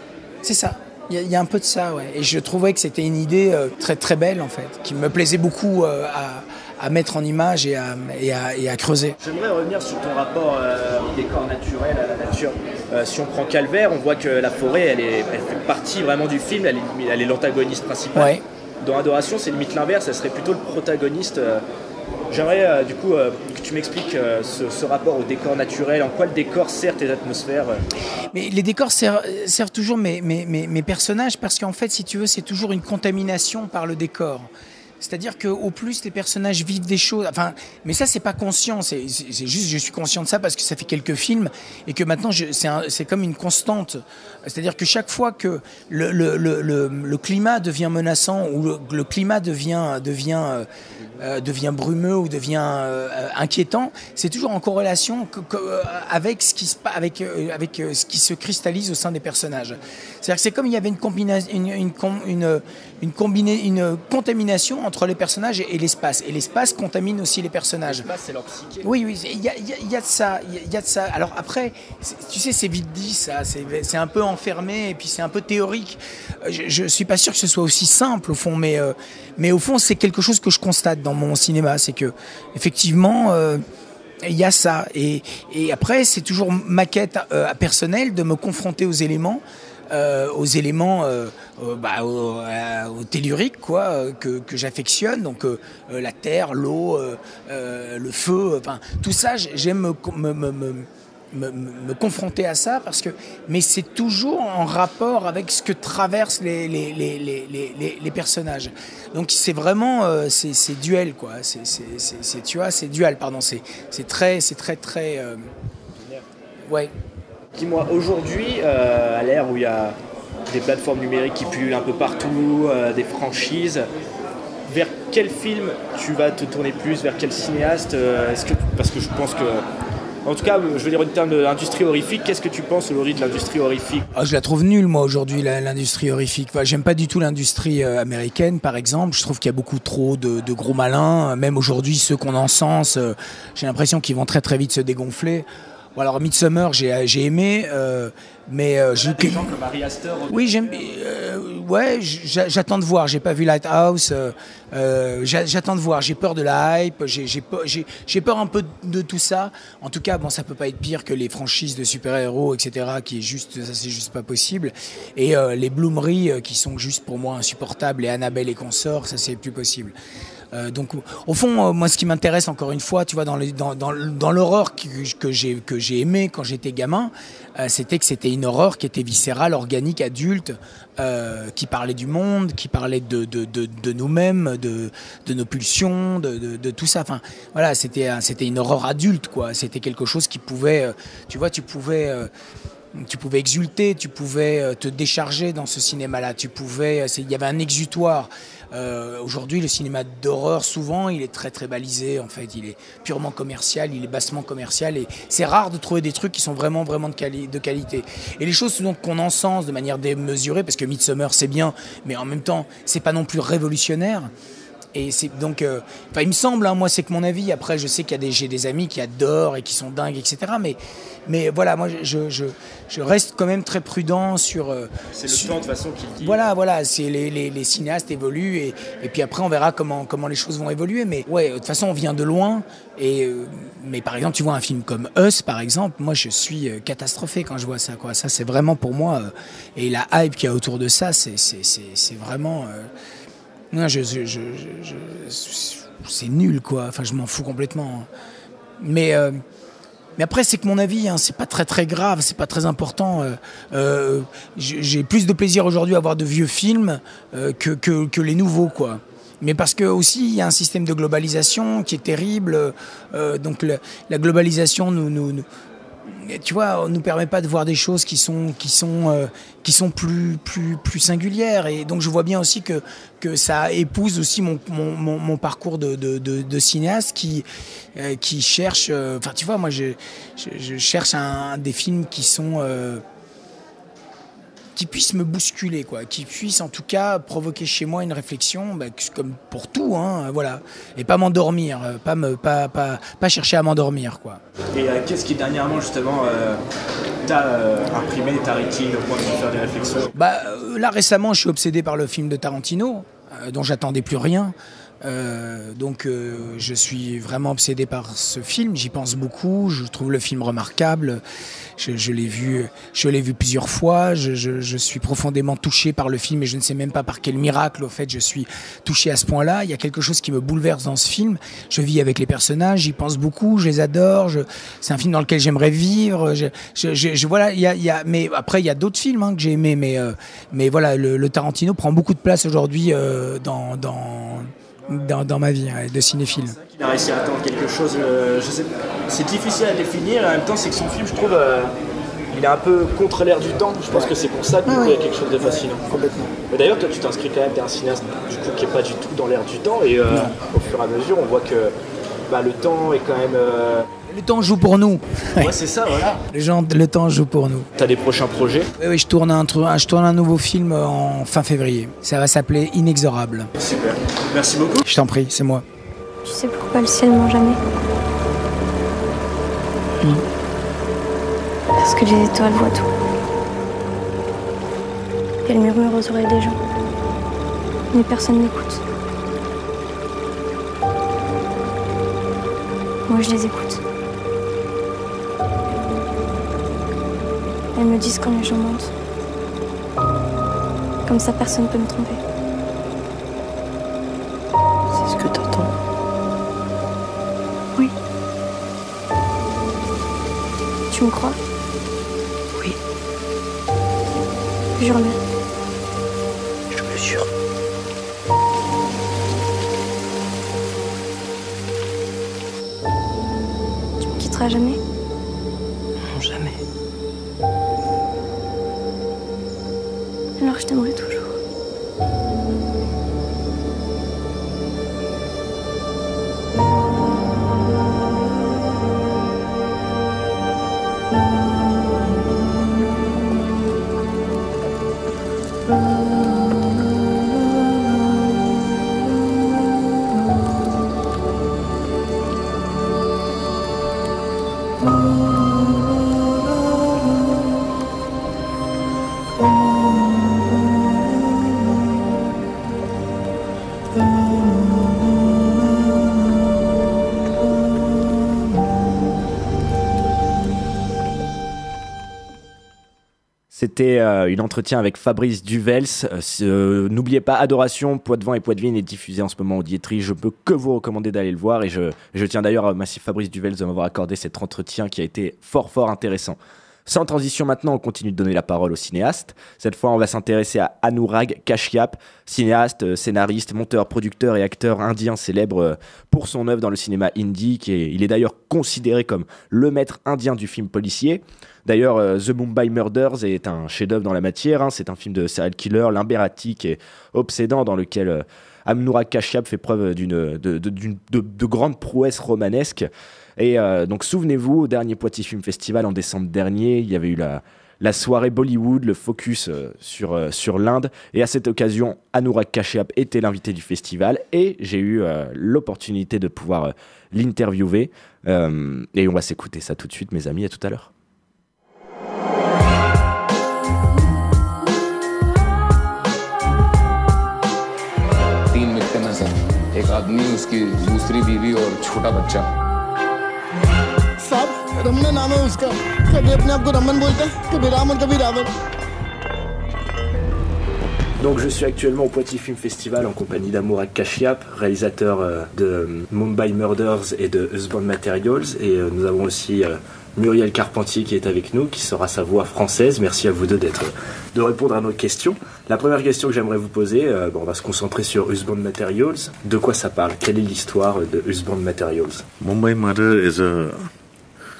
Il y a un peu de ça, ouais. Et je trouvais que c'était une idée très très belle en fait, qui me plaisait beaucoup à mettre en image et à creuser. J'aimerais revenir sur ton rapport au décor naturel, à la nature. Si on prend Calvaire, on voit que la forêt, elle fait partie vraiment du film, elle est l'antagoniste principal. Ouais. Dans Adoration, c'est limite l'inverse, elle serait plutôt le protagoniste. J'aimerais du coup que tu m'expliques ce rapport au décor naturel, en quoi le décor sert tes atmosphères. Mais les décors servent toujours mes personnages, parce qu'en fait, si tu veux, c'est toujours une contamination par le décor. C'est-à-dire qu'au plus les personnages vivent des choses, enfin, mais ça c'est pas conscient, c'est juste je suis conscient de ça parce que ça fait quelques films et que maintenant c'est comme une constante. C'est-à-dire que chaque fois que le climat devient menaçant ou le climat devient brumeux ou devient inquiétant, c'est toujours en corrélation avec ce qui se cristallise au sein des personnages. C'est-à-dire que c'est comme il y avait une contamination entre les personnages et l'espace. Et l'espace contamine aussi les personnages. L'espace, c'est leur psyché. Oui, il y a de ça. Alors après, tu sais, c'est vite dit, ça. C'est un peu enfermé et puis c'est un peu théorique. Je suis pas sûr que ce soit aussi simple au fond, mais au fond, c'est quelque chose que je constate dans mon cinéma. C'est que, effectivement, il y a ça. Et après, c'est toujours ma quête personnelle de me confronter aux éléments. Au tellurique quoi, que j'affectionne, donc la terre, l'eau, le feu, enfin tout ça, j'aime me confronter à ça mais c'est toujours en rapport avec ce que traversent les personnages. Donc c'est vraiment c'est duel quoi, c'est dual pardon, c'est très ouais. Dis-moi, aujourd'hui, à l'ère où il y a des plateformes numériques qui pullulent un peu partout, des franchises, vers quel film tu vas te tourner plus, vers quel cinéaste parce que je pense que, en tout cas, je veux dire en termes d'industrie horrifique, qu'est-ce que tu penses aujourd'hui de l'industrie horrifique ? Je la trouve nulle, moi, aujourd'hui, l'industrie horrifique. Enfin, j'aime pas du tout l'industrie américaine, par exemple. Je trouve qu'il y a beaucoup trop de gros malins. Même aujourd'hui, ceux qu'on encense, j'ai l'impression qu'ils vont très très vite se dégonfler. Bon, alors Midsommar, j'ai aimé, mais des gens comme Ari Aster. Oui, j'aime. Ouais, j'attends de voir. J'ai pas vu Lighthouse. J'attends de voir. J'ai peur de la hype. J'ai peur un peu de tout ça. En tout cas, bon, ça peut pas être pire que les franchises de super-héros, etc. Ça c'est juste pas possible. Et les Bloomery qui sont juste pour moi insupportables. Et Annabelle et consorts, ça c'est plus possible. Donc, au fond, moi, ce qui m'intéresse, encore une fois, tu vois, dans l'horreur que j'ai aimé quand j'étais gamin, c'était que c'était une horreur qui était viscérale, organique, adulte, qui parlait du monde, qui parlait de nous-mêmes, de nos pulsions, de tout ça. Enfin, voilà, c'était une horreur adulte, quoi. C'était quelque chose qui pouvait, tu vois, tu pouvais exulter, tu pouvais te décharger dans ce cinéma-là. Il y avait un exutoire. Aujourd'hui, le cinéma d'horreur, souvent, il est très très balisé. En fait, il est purement commercial, il est bassement commercial, et c'est rare de trouver des trucs qui sont vraiment vraiment de qualité. Et les choses donc qu'on encense de manière démesurée, parce que Midsommar c'est bien, mais en même temps, c'est pas non plus révolutionnaire. Et c'est donc, il me semble, hein, moi c'est que mon avis. Après, je sais j'ai des amis qui adorent et qui sont dingues, etc. Mais voilà, moi je reste quand même très prudent sur. C'est le temps de toute façon qu'il dit. Voilà, c'est les cinéastes évoluent et puis après on verra comment les choses vont évoluer. Mais ouais, de toute façon on vient de loin. Mais par exemple, tu vois un film comme Us, par exemple, moi je suis catastrophé quand je vois ça, quoi. Ça c'est vraiment pour moi et la hype qu'il y a autour de ça, c'est vraiment. Non, c'est nul, quoi. Enfin, je m'en fous complètement. Mais après, c'est que mon avis, hein, c'est pas très très grave, c'est pas très important. J'ai plus de plaisir aujourd'hui à voir de vieux films que les nouveaux, quoi. Mais parce que aussi il y a un système de globalisation qui est terrible. Donc la globalisation tu vois, nous permet pas de voir des choses qui sont plus singulières. Et donc je vois bien aussi que ça épouse aussi mon parcours de cinéaste qui cherche. Enfin, tu vois, moi je cherche des films qui puissent me bousculer, quoi, qui puissent en tout cas provoquer chez moi une réflexion, comme pour tout, hein, voilà, et pas m'endormir, pas chercher à m'endormir, quoi. Et qu'est-ce qui dernièrement justement t'a imprimé, t'a requis au point de faire des réflexions? Là récemment, je suis obsédé par le film de Tarantino, dont j'attendais plus rien. Donc je suis vraiment obsédé par ce film, j'y pense beaucoup, je trouve le film remarquable, je l'ai vu plusieurs fois, je suis profondément touché par le film et je ne sais même pas par quel miracle au fait je suis touché à ce point-là. Il y a quelque chose qui me bouleverse dans ce film, je vis avec les personnages, j'y pense beaucoup, je les adore, c'est un film dans lequel j'aimerais vivre, voilà, mais après il y a d'autres films que j'ai aimés, mais voilà, le Tarantino prend beaucoup de place aujourd'hui dans ma vie de cinéphile. C'est vrai qu'il a réussi à attendre quelque chose, je sais, c'est difficile à définir, et en même temps c'est que son film, je trouve, il est un peu contre l'air du temps. Je pense que c'est pour ça qu'il y a quelque chose de fascinant. Complètement. Mais d'ailleurs, toi tu t'inscris quand même, t'es un cinéaste du coup qui est pas du tout dans l'air du temps, et au fur et à mesure on voit que le temps est quand même... Le temps joue pour nous. Ouais, c'est ça, voilà. Le temps joue pour nous. T'as des prochains projets? Oui, je tourne un nouveau film en fin février. Ça va s'appeler Inexorable. Super. Merci beaucoup. Je t'en prie, c'est moi. Tu sais pourquoi le ciel ment jamais? Parce que les étoiles voient tout. Elles murmurent aux oreilles des gens. Mais personne n'écoute. Moi, je les écoute. Elles me disent quand les gens mentent. Comme ça, personne ne peut me tromper. C'est ce que t'entends. Oui. Tu me crois? Oui, Jure-le. je le jure. Tu me quitteras jamais? Non, jamais. Alors je t'aimerai toujours. C'était un entretien avec Fabrice Duvels. N'oubliez pas, Adoration, Poitvin et Poitvin est diffusé en ce moment au Dietry. Je peux que vous recommander d'aller le voir. Et je tiens d'ailleurs à remercier Fabrice Duvels de m'avoir accordé cet entretien qui a été fort intéressant. Sans transition maintenant, on continue de donner la parole au cinéaste. Cette fois, on va s'intéresser à Anurag Kashyap, cinéaste, scénariste, monteur, producteur et acteur indien célèbre pour son œuvre dans le cinéma hindi. Il est d'ailleurs considéré comme le maître indien du film policier. D'ailleurs, The Mumbai Murders est un chef-d'œuvre dans la matière. C'est un film de serial killer, limbératique et obsédant dans lequel Anurag Kashyap fait preuve de grandes prouesses romanesques. Et donc souvenez-vous, au dernier Poitiers Film Festival en décembre dernier, il y avait eu la soirée Bollywood, le focus sur l'Inde. Et à cette occasion, Anurag Kashyap était l'invité du festival et j'ai eu l'opportunité de pouvoir l'interviewer. Et on va s'écouter ça tout de suite, mes amis. À tout à l'heure. एक आदमी उसकी दूसरी बीवी और छोटा बच्चा साहब रमन नाम है उसका कभी अपने आप को रमन बोलता है कभी राम और कभी Ravan. Donc je suis actuellement au Poitiers Film Festival en compagnie d'Anurag Kashyap, réalisateur de Mumbai Murders et de Usborne Materials, et nous avons aussi Muriel Carpentier qui est avec nous, qui sera sa voix française. Merci à vous deux de répondre à nos questions. La première question que j'aimerais vous poser, on va se concentrer sur Usborne Materials. De quoi ça parle? Quelle est l'histoire de Usborne Materials? Mumbai Murder is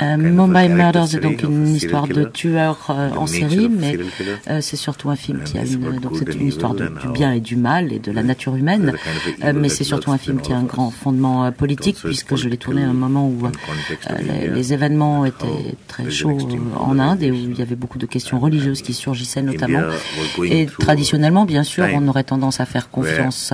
Mumbai Murders est donc une histoire de tueur en série, mais c'est surtout un film qui a donc c'est une histoire du bien et du mal et de la nature humaine, mais c'est surtout un film qui a un grand fondement politique, puisque je l'ai tourné à un moment où les événements étaient très chauds en Inde et où il y avait beaucoup de questions religieuses qui surgissaient notamment. Et traditionnellement, bien sûr, on aurait tendance à faire confiance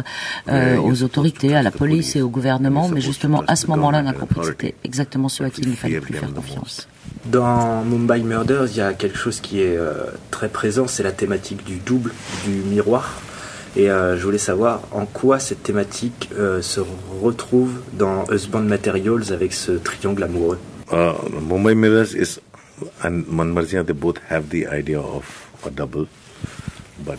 aux autorités, à la police et au gouvernement, mais justement à ce moment-là, on a compris que c'était exactement ceux à qui il ne fallait plus faire confiance. Dans Mumbai Murders, il y a quelque chose qui est très présent, c'est la thématique du double, du miroir. Et je voulais savoir en quoi cette thématique se retrouve dans Usborne Materials avec ce triangle amoureux. Mumbai Murders and Manmarzia, they both have the idea of a double.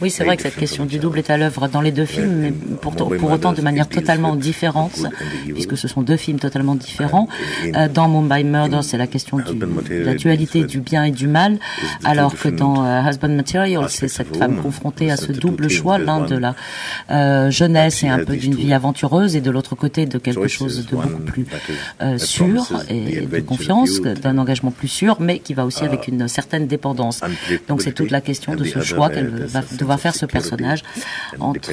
Oui, c'est vrai que cette question du double est à l'œuvre dans les deux films, mais pour autant de manière totalement différente, puisque ce sont deux films totalement différents. Dans Mumbai Murders, c'est la question de la dualité du bien et du mal, alors que dans Husband Material, c'est cette femme confrontée à ce double choix, l'un de la jeunesse et un peu d'une vie aventureuse, et de l'autre côté de quelque chose de beaucoup plus sûr et de confiance, d'un engagement plus sûr, mais qui va aussi avec une certaine dépendance. Donc c'est toute la question de ce choix qu'elle va devoir faire ce personnage entre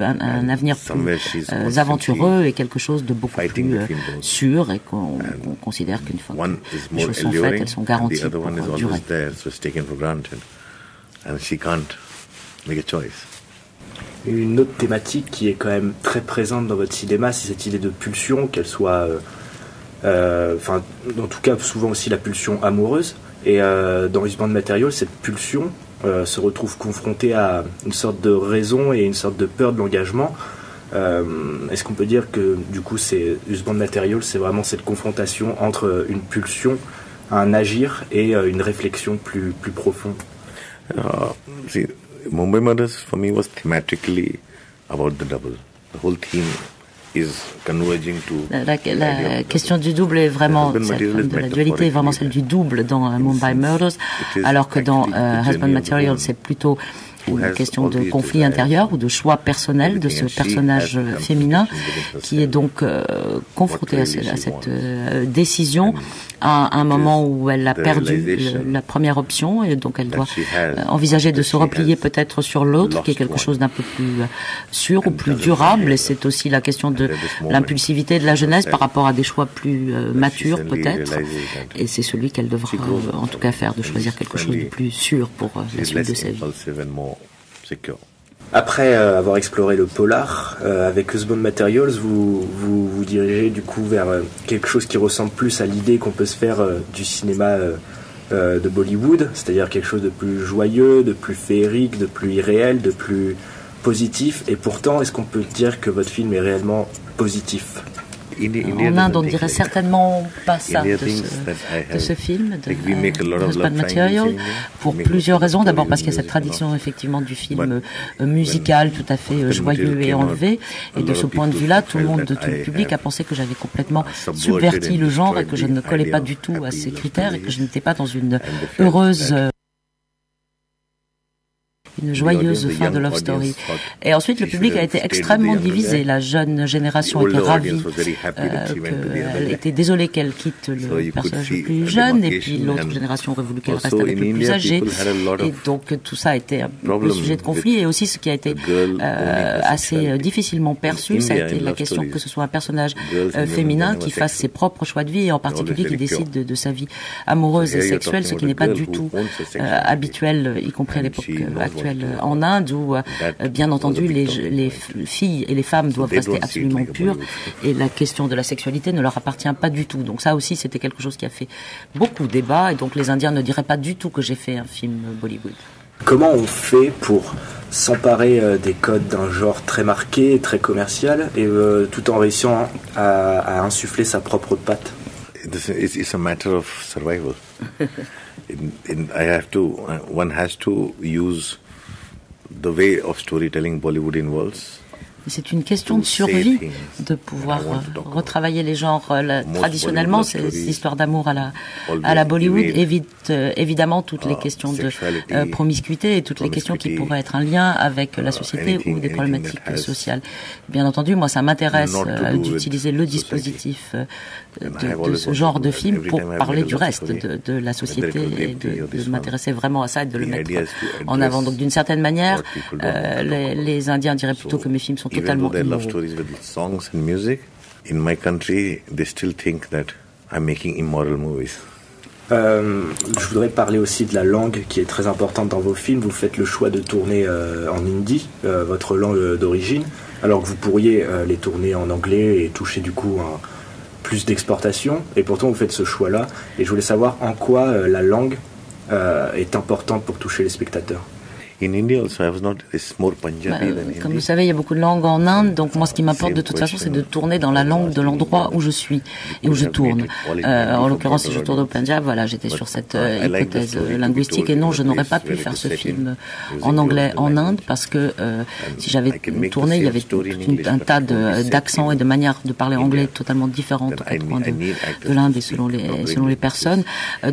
un avenir plus aventureux et quelque chose de beaucoup plus sûr, et qu'on considère qu'une fois que les choses sont faites, elles sont garanties pour durer. Une autre thématique qui est quand même très présente dans votre cinéma, c'est cette idée de pulsion, qu'elle soit, en tout cas souvent aussi la pulsion amoureuse. Et dans Usborne Materials, cette pulsion se retrouve confrontée à une sorte de raison et une sorte de peur de l'engagement. Est-ce qu'on peut dire que du coup Usborne Materials, c'est vraiment cette confrontation entre une pulsion, un agir et une réflexion plus profonde? Mumbai Murders for me was thematically about the double. The whole theme is converging to la question du double est vraiment celle de la dualité, est vraiment celle du double dans Mumbai Murders, alors que dans Husband Material, c'est plutôt une question de conflit intérieur ou de choix personnel de ce personnage féminin qui est donc confronté à cette décision à un moment où elle a perdu la première option, et donc elle doit envisager de se replier peut-être sur l'autre, qui est quelque chose d'un peu plus sûr ou plus durable. Et c'est aussi la question de l'impulsivité de la jeunesse par rapport à des choix plus matures peut-être, et c'est celui qu'elle devra en tout cas faire, de choisir quelque chose de plus sûr pour la suite de sa vie. Après avoir exploré le polar, avec Usborne Materials, vous dirigez du coup vers quelque chose qui ressemble plus à l'idée qu'on peut se faire du cinéma de Bollywood, c'est-à-dire quelque chose de plus joyeux, de plus féerique, de plus irréel, de plus positif. Et pourtant, est-ce qu'on peut dire que votre film est réellement positif? En Inde, on ne dirait certainement pas ça de ce film, de Husband Material, pour plusieurs raisons. D'abord parce qu'il y a cette tradition effectivement du film musical tout à fait joyeux et enlevé. Et de ce point de vue-là, tout le public a pensé que j'avais complètement subverti le genre et que je ne collais pas du tout à ces critères et que je n'étais pas dans une une joyeuse fin de Love Story. Et ensuite, le public a été extrêmement divisé. La jeune génération était ravie, elle était désolée qu'elle quitte le personnage le plus jeune, et puis l'autre génération aurait voulu qu'elle reste avec le plus âgé. Et donc, tout ça a été un peu le sujet de conflit. Et aussi, ce qui a été assez difficilement perçu, ça a été la question que ce soit un personnage féminin qui fasse ses propres choix de vie, et en particulier qui décide de sa vie amoureuse et sexuelle, ce qui n'est pas du tout habituel, y compris à l'époque actuelle en Inde, où bien entendu les filles et les femmes doivent rester absolument pures, et la question de la sexualité ne leur appartient pas du tout. Donc ça aussi, c'était quelque chose qui a fait beaucoup débat, et donc les Indiens ne diraient pas du tout que j'ai fait un film Bollywood. Comment on fait pour s'emparer des codes d'un genre très marqué, très commercial, et tout en réussissant à insuffler sa propre patte? It's a matter of survival. One has to use the way of storytelling Bollywood involves. C'est une question de survie de pouvoir retravailler les genres. Traditionnellement, c'est l'histoire d'amour à la Bollywood évite évidemment toutes les questions de promiscuité et toutes les questions qui pourraient être un lien avec la société ou des problématiques sociales. Bien entendu, moi, ça m'intéresse d'utiliser le dispositif de ce genre de film pour parler du reste de la société et de m'intéresser vraiment à ça et de le mettre en avant. Donc, d'une certaine manière, les Indiens diraient plutôt que mes films sont totalement immoraux. In my country, they still think that I'm making immoral movies. Je voudrais parler aussi de la langue qui est très importante dans vos films. Vous faites le choix de tourner en hindi, votre langue d'origine, alors que vous pourriez les tourner en anglais et toucher du coup plus d'exportation. Et pourtant, vous faites ce choix-là. Et je voulais savoir en quoi la langue est importante pour toucher les spectateurs. In India also, I was not. It's more Punjabi than Hindi. Comme vous savez, il y a beaucoup de langues en Inde, donc moi, ce qui m'importe de toute façon, c'est de tourner dans la langue de l'endroit où je suis et où je tourne. En l'occurrence, si je tourne au Punjab, voilà, j'étais sur cette hypothèse linguistique. Et non, je n'aurais pas pu faire ce film en anglais en Inde parce que si j'avais tourné, il y avait tout un tas d'accents et de manières de parler anglais totalement différentes aux quatre coins de l'Inde et selon les personnes.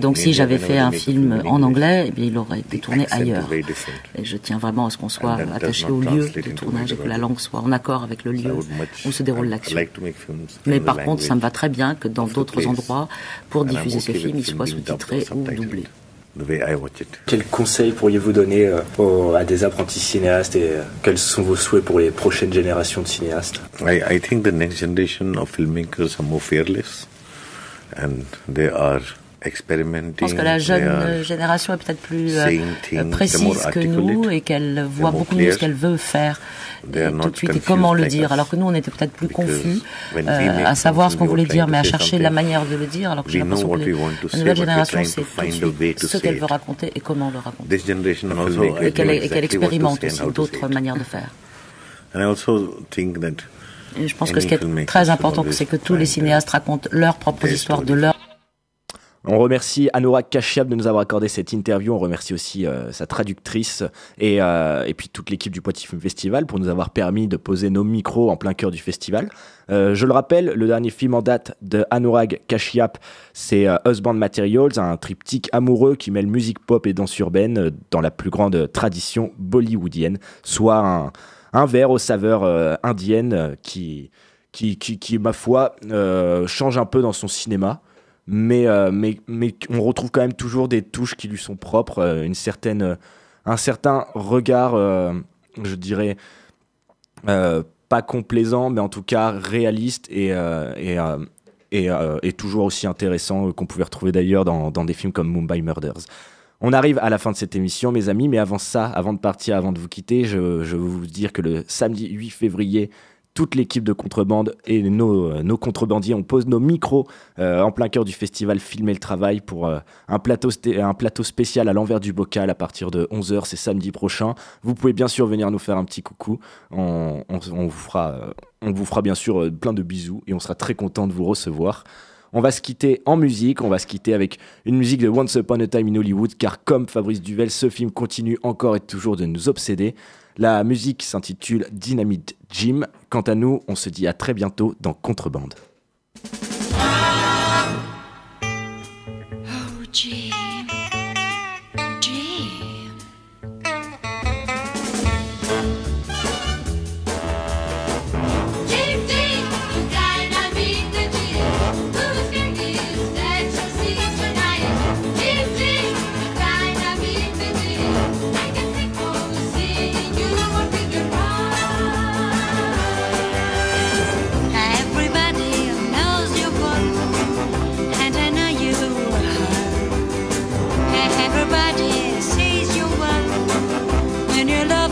Donc, si j'avais fait un film en anglais, eh bien, il aurait été tourné ailleurs. Et je tiens vraiment à ce qu'on soit attaché au lieu de tournage et que la langue soit en accord avec le lieu où se déroule l'action. Mais par contre, ça me va très bien que dans d'autres endroits, pour diffuser ce film, il soit sous-titré ou doublé. Quels conseils pourriez-vous donner à des apprentis cinéastes et quels sont vos souhaits pour les prochaines générations de cinéastes? I think the next generation of filmmakers are more fearless and they are. Je pense que la jeune génération est peut-être plus précise que nous et qu'elle voit beaucoup mieux ce qu'elle veut faire tout de suite et comment le dire. Alors que nous, on était peut-être plus confus à savoir ce qu'on voulait dire, mais à chercher la manière de le dire. Alors que j'ai l'impression que la nouvelle génération sait tout de suite ce qu'elle veut raconter et comment le raconter. Et qu'elle expérimente aussi d'autres manières de faire. Et je pense que ce qui est très important, c'est que tous les cinéastes racontent leurs propres histoires de leur. On remercie Anurag Kashyap de nous avoir accordé cette interview. On remercie aussi sa traductrice et puis toute l'équipe du Poitiers Film Festival pour nous avoir permis de poser nos micros en plein cœur du festival. Je le rappelle, le dernier film en date de Anurag Kashyap, c'est Husband Materials, un triptyque amoureux qui mêle musique pop et danse urbaine dans la plus grande tradition bollywoodienne, soit un verre aux saveurs indiennes qui, ma foi, change un peu dans son cinéma. Mais on retrouve quand même toujours des touches qui lui sont propres, un certain regard, je dirais, pas complaisant, mais en tout cas réaliste et toujours aussi intéressant qu'on pouvait retrouver d'ailleurs dans des films comme Mumbai Murders. On arrive à la fin de cette émission, mes amis, mais avant ça, avant de partir, avant de vous quitter, je veux vous dire que le samedi 8 février, toute l'équipe de Contrebande et nos contrebandiers, on pose nos micros en plein cœur du festival Filmer le Travail pour un plateau spécial à l'envers du bocal à partir de 11h, c'est samedi prochain. Vous pouvez bien sûr venir nous faire un petit coucou. On vous fera bien sûr plein de bisous et on sera très content de vous recevoir. On va se quitter en musique, on va se quitter avec une musique de Once Upon a Time in Hollywood, car comme Fabrice Duvel, ce film continue encore et toujours de nous obséder. La musique s'intitule Dynamite Jim. Quant à nous, on se dit à très bientôt dans Contrebande. Oh, Jim. Everybody sees you one when your love